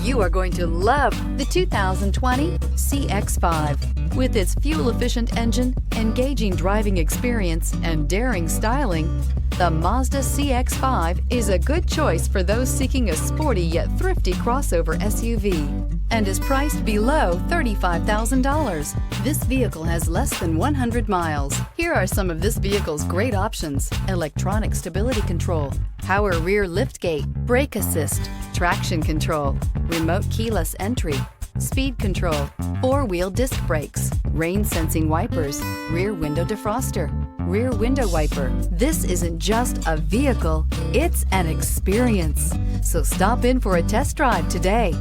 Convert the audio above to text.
You are going to love the 2020 CX-5. With its fuel-efficient engine, engaging driving experience, and daring styling, the Mazda CX-5 is a good choice for those seeking a sporty yet thrifty crossover SUV and is priced below $35,000. This vehicle has less than 100 miles. Here are some of this vehicle's great options: electronic stability control, power rear liftgate, brake assist, traction control, remote keyless entry, speed control, four-wheel disc brakes, rain-sensing wipers, rear window defroster, rear window wiper. This isn't just a vehicle, it's an experience. So stop in for a test drive today.